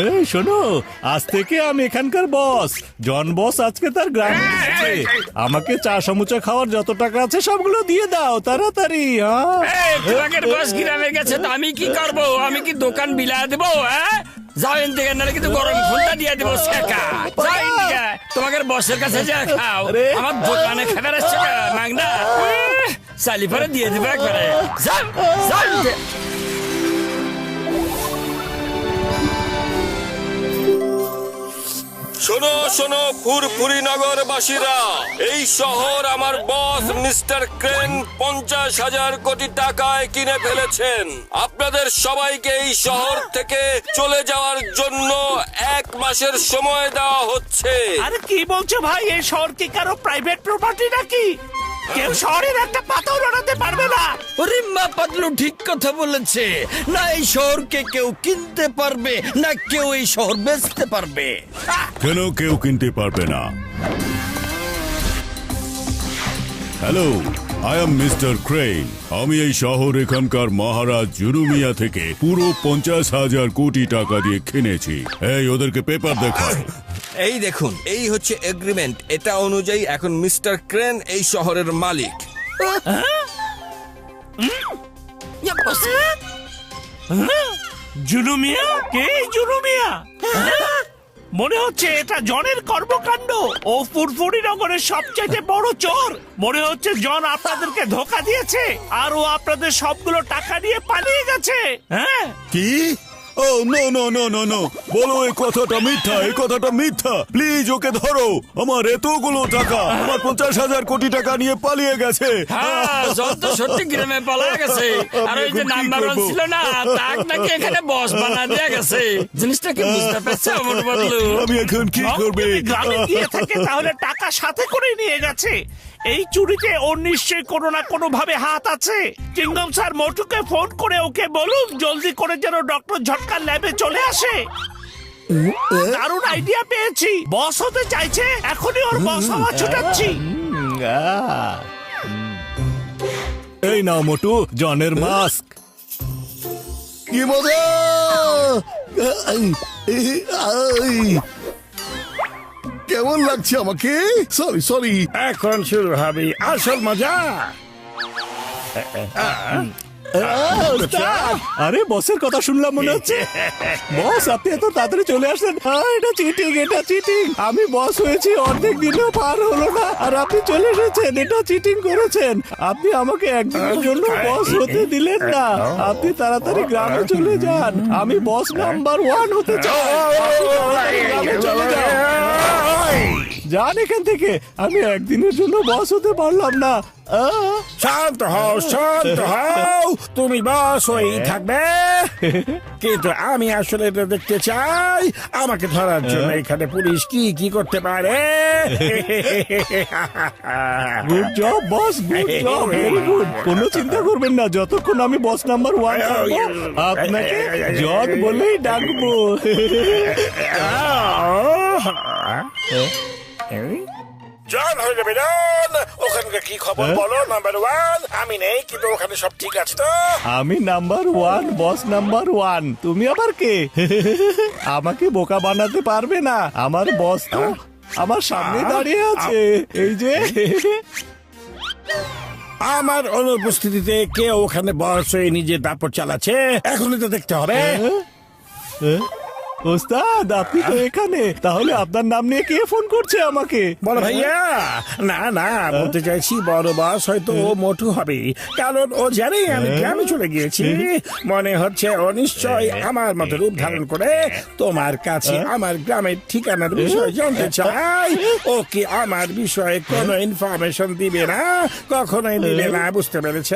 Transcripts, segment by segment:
এই শোনো, আজ থেকে আমি এখানকার বস। জন বস আজকে তার গ্রামে এসেছে। আমাকে চা সমুচা খাওয়ার যত টাকা আছে সবগুলো দিয়ে দাও তাড়াতাড়ি। তোমাকে বস গ্রামে গেছে তো আমি কি করবো? আমি কি দোকান বিলা দেবো? যাও এন থেকে, নাহলে কিন্তু গরম ফুলটা দিয়ে দেবো শেখা। তোমাকে বসের কাছে যা খাও, আমার দোকানে খাবার আসছে মাংনা চালি পরে দিয়ে দেবো একবারে। শোনো শোনো ফুরফুরি নগরবাসীরা, এই শহর আমার বস মিস্টার ক্রেন 50,000 কোটি টাকায় কিনে ফেলেছেন। আপনাদের সবাইকে এই শহর থেকে চলে যাওয়ার জন্য 1 মাসের সময় দেওয়া হচ্ছে। আরে কি বলছো ভাই? এই শহর কি কারো প্রাইভেট প্রপার্টি নাকি? কেউ শহরের একটা পাতাও লড়াতে পারবে না। ওরে মা পাতলু ঠিক কথা বলেছে। না এই শহরকে কেউ কিনতে পারবে, না কেউ এই শহর বেচতে পারবে। কেন কেউ কিনতে পারবে না? Hello, I am mister crane. আমি এই শহর এখানকার মহারাজ জুরুমিয়া থেকে পুরো 50,000 কোটি টাকা দিয়ে কিনেছি। এই ওদেরকে পেপার দেখাও। এই দেখুন, এই হচ্ছে এগ্রিমেন্ট। এটা অনুযায়ী এখন মিস্টার ক্রেন এই শহরের মালিক। জুলুমিয়া? কে জুলুমিয়া? মনে হচ্ছে এটা জনের কর্মকাণ্ড। ও ফুরফুরি নগরের সবচেয়ে বড় চোর। মনে হচ্ছে জন আপনাদেরকে ধোকা দিয়েছে আর ও আপনাদের সবগুলো টাকা নিয়ে পালিয়ে গেছে। হ্যাঁ কি? Oh no no no no no, বলো এই কথাটা মিথ্যা, এই কথাটা মিথ্যা। প্লিজ ওকে ধরো। আমার এতগুলো টাকা, আমার 50,000 কোটি টাকা নিয়ে পালিয়ে গেছে। সত্যি গ্রামে পালিয়ে গেছে। আর ওই যে নাম্বার 1 ছিল না, তাক নাকি এখানে বস বানা দেয়া গেছে। জিনিসটা কি বুঝতে পারছো আমার বদলু? আমি এখন কি করবে? গ্রামে গিয়ে থাকে তাহলে টাকা সাথে করে নিয়ে গেছে। এই চুরিতে ওর নিশ্চয়ই কোনো না কোনো ভাবে হাত আছে। কিংডম স্যার মোটুকে ফোন করে ওকে বলুন জলদি করে যেন ডক্টর ঝটকার ল্যাবে চলে আসে। দারুণ আইডিয়া পেয়েছি। বস হতে চাইছে, এখনই ওর বস হওয়া ছুটাচ্ছি। এই নাও মোটু, জনের মাস্ক। কি মজা! কেমন লাগছে আমাকে? Sorry sorry. এখন শুরু হবে আসল মজা। আরে বসের কথা শুনলাম মনে হচ্ছে। বস আপনি এত তাড়াতাড়ি চলে আসলেন? এটা চিটিং, এটা চিটিং। আমি বস হয়েছি, অর্ধেক দিনও পার হলো না আর আপনি চলে এসেছেন। এটা চিটিং করেছেন। আপনি আমাকে একদিনের জন্য বস হতে দিলেন না। আপনি তাড়াতাড়ি গ্রামে চলে যান। আমি বস নাম্বার 1 হতে চাই। গ্রামে চলে যান। যান এখান থেকে। আমি একদিনের জন্য বস হতে পারলাম না। শান্ত হও, শান্ত হও। তুমি বস হয়েই থাকবে, কিন্তু আমি আসলে এটা দেখতে চাই আমাকে ধরার জন্য এখানে পুলিশ কি কি করতে পারে। গুড জব বস, গুড জব, ভেরি গুড। কোনো চিন্তা করবেন না, যতক্ষণ আমি বস নাম্বার 1 থাকবো আপনাকে জন বলেই ডাকবো। জন হয়ে যাবে জন। ওখানকার কি খবর বলো নাম্বার 1? আমি নেই, কিন্তু ওখানে সব ঠিক আছে তো? আমি নাম্বার 1, বস নাম্বার 1। তুমি আবার কে? আমাকে বোকা বানাতে পারবে না। আমার বস তো আমার সামনে দাঁড়িয়ে আছে। এই যে আমার অনুপস্থিতিতে কে ওখানে বস হয়ে নিজের দাপট চালাচ্ছে, এখনই তো দেখতে হবে। ওস্তাদ আপনি তো এখানে, তাহলে আপনার নাম নিয়ে কে ফোন করছে আমাকে? বড় ভাইয়া, না না, বলতে চাইছি বড় বস হয়তো ও মোটু হবে, কারণ ও জানে আমি গ্রামে চলে গিয়েছি। মনে হচ্ছে ও নিশ্চয় আমার মতো রূপ ধারণ করে তোমার কাছে আমার গ্রামের ঠিকানার বিষয় জানতে চাই। ও কি আমার বিষয়ে কোনো ইনফরমেশন দিবে না? কখনোই দিবে না, বুঝতে পেরেছ?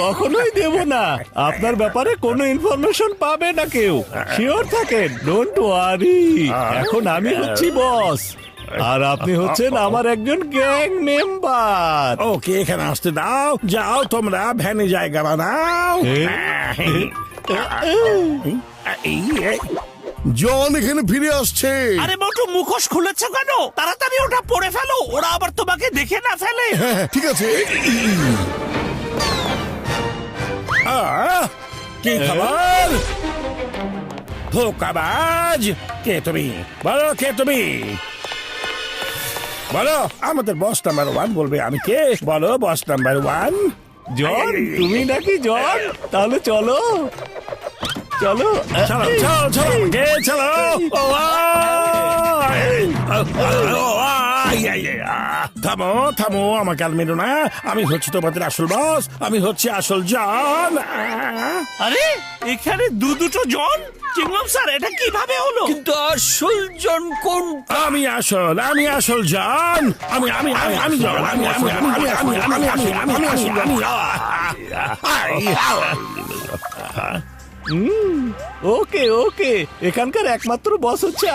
কখনোই দেব না। আপনার ব্যাপারে কোনো ইনফরমেশন পাবে না কেউ। শিওর থাকেন, ডোন্ট ওয়ারি। এখন আমি হচ্ছি বস আর আপনি হচ্ছেন আমার একজন গ্যাং মেম্বার। ওকে এখানে আসতে দাও। যাও তোমরা ভ্যানে জায়গা বানাও। জন এখানে ফিরে আসছে। আরে মোটু মুখোশ খুলেছ কেন? তাড়াতাড়ি ওটা পরে ফেলো, ওরা আবার তোমাকে দেখে না ফেলে। হ্যাঁ, ঠিক আছে। কি খবর ধোকাবাজ? কে তুমি? বলো কে তুমি? বলো, আমাদের বস নাম্বার 1 বলবে আমি কে। বলো বস নাম্বার 1। জন, তুমি নাকি জন? তাহলে চলো চলো চলো চলো চলো কে চলো। ও, থামো থামো, আমাকে আর মেরো না। আমি হচ্ছি তোমাদের আসল বস, আমি হচ্ছে আসল জন। আরে এখানে দুটো জন? চিংগাম স্যার, এটা কিভাবে হলো? কিন্তু আসল জন কোন? আমি আসল জন। আমি জন। ওকে ওকে, এখানকার একমাত্র বস হচ্ছে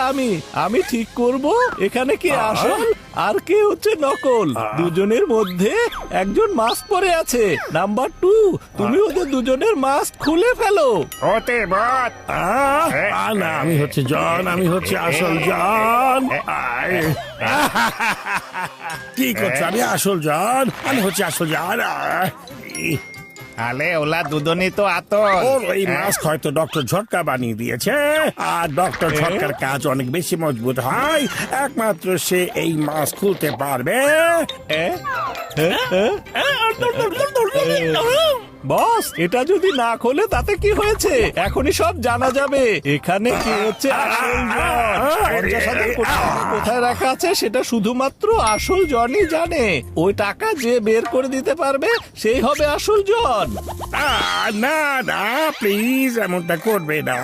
আমি ঠিক করব এখানে কে আসল আর কে হচ্ছে নকল। দুজনের মধ্যে একজন মাস্ক পরে আছে। নাম্বার 2, তুমি ওদের দুজনের মাস্ক খুলে ফেলো। ওতে বাত না, আমি হচ্ছে জন, আমি হচ্ছে আসল জন। কি করছো? আমি আসল জন, আমি হচ্ছে আসল জন। আলে ওলা দুদনই তো আতল। ওর এই মাস্ক হয়তো ডক্টর ঝটকা বানিয়ে দিয়েছে, আর ডক্টর ঝটকার কাজ অনেক বেশি মজবুত হয়। একমাত্র সে এই মাস্ক খুলতে পারবে। বস, এটা যদি না খোলে তাতে কি হয়েছে? এখনই সব জানা যাবে। এখানে কি হচ্ছে আসল জন। 50,000 কোটি টাকা কোথায় রাখা আছে সেটা শুধুমাত্র আসল জনই জানে। ওই টাকা যে বের করে দিতে পারবে সেই হবে আসল জন। না না, প্লিজ এমনটা করবে না।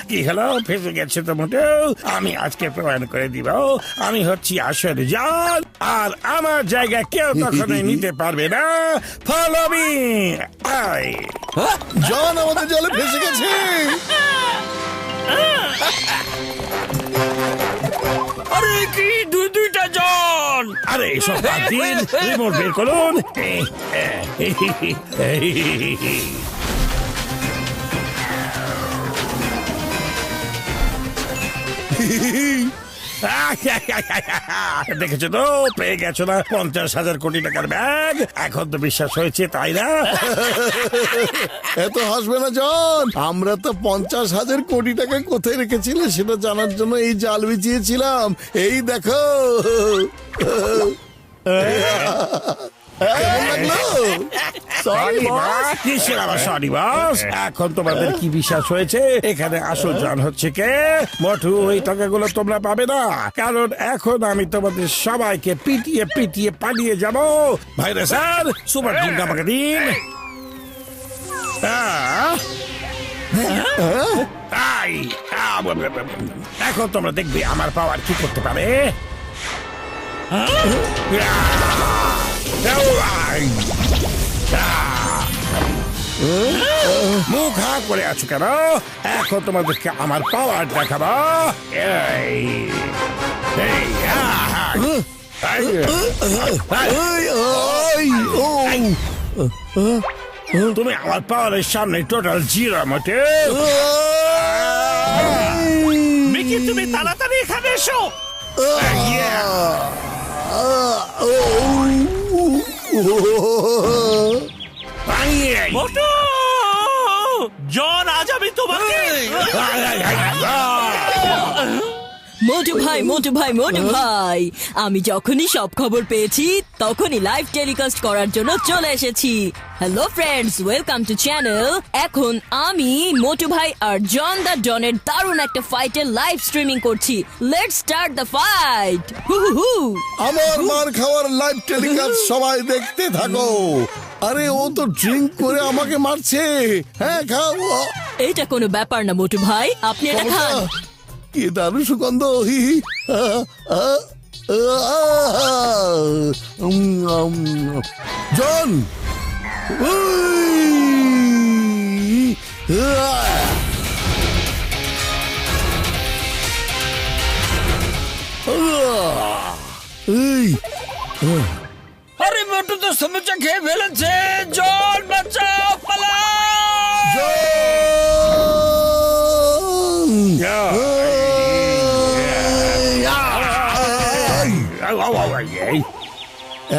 কি হলো, ফেসে গেছে তো মোটেও? আমি আজকে প্রমাণ করে দিব আমি হচ্ছি আসল জন, আর আমার জায়গা কেউ কখনোই নিতে পারবে না। Follow me. জন আমাদের জলে ফেসে গেছে। আরে কি দুইটা জন? আরে এসব বাদ দিন, রিমোট বের করুন। দেখেছো তো, পেয়ে গেছো না 50,000 কোটি টাকার ব্যাগ? এখন তো বিশ্বাস হয়েছে, তাই না? এত হাসবে না জন। আমরা তো 50,000 কোটি টাকা কোথায় রেখেছিলে সেটা জানার জন্য এই জাল বিছিয়েছিলাম। এই দেখো। কেমন লাগলো? Sorry boss. কিসের আবার সরি বস? এখন তোমাদের কি বিশ্বাস হয়েছে এখানে আসল জন হচ্ছে কে? মোটু, ওই টাকাগুলো তোমরা পাবে না, কারণ এখন আমি তোমাদের সবাইকে পিটিয়ে পিটিয়ে পালিয়ে যাব। ভাইরা স্যার, সুপার ড্রিঙ্ক আমাকে দিন। এখন তোমরা দেখবে আমার পাওয়ার কি করতে পারে। মুখ হা করে আছো কেন? এখন তোমাদেরকে আমার পাওয়ার দেখাবো। তুমি আমার পাওয়ারের সামনে টোটাল জিরো মোটে। মিকি, তুমি তাড়াতাড়ি এখানে এসো। মোটু, জন, আজ আমি তোমাকে মোটু ভাই, আমি যখনই সব খবর পেয়েছি তখনই লাইভ টেলিকাস্ট করার জন্য চলে এসেছি। Hello friends, welcome to channel. এখন আমি মোটু ভাই আর জন দা ডনের দারুণ একটা ফাইটের লাইভ স্ট্রিমিং করছি। Let's start the fight. আমার মার খাওয়ার লাইভ টেলিকাস্ট সবাই দেখতে থাকো। আরে ও তো ড্রিঙ্ক করে আমাকে মারছে। হ্যাঁ, খাও। এইটা কোনো ব্যাপার না মোটু ভাই, আপনি এটা খান। কি দারুণ সুগন্ধ। জন, আরে মোটু তো সমুচা খেয়ে ফেলেছে। জন বাঁচাও, পালাও।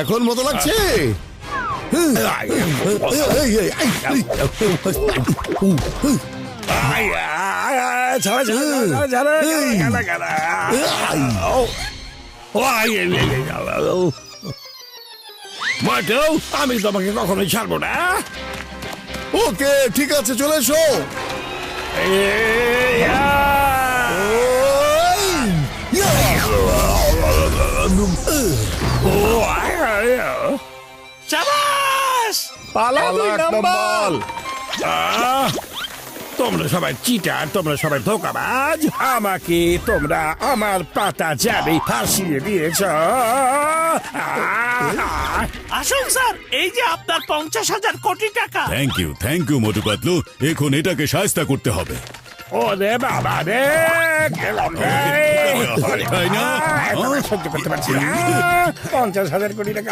এখন মতো লাগছে? আমি তোমাকে কখনোই ছাড়বো না। ওকে, ঠিক আছে, চলে এসো। পালাও দুই নাম্বার। তোমরা সবাই চিটার, তোমরা সবাই ধোকাবাজ। আমাকে তোমরা আমার পাতা জালে ফাঁসিয়ে দিয়েছ। আসুন স্যার, এই যে আপনার 50,000 কোটি টাকা। Thank you Motu Patlu. এখন এটাকে শায়েস্তা করতে হবে। ওরে বাবা রে, গেলাম রে। তাই না? এখন আর সহ্য করতে পারছি না। 50,000 কোটি টাকা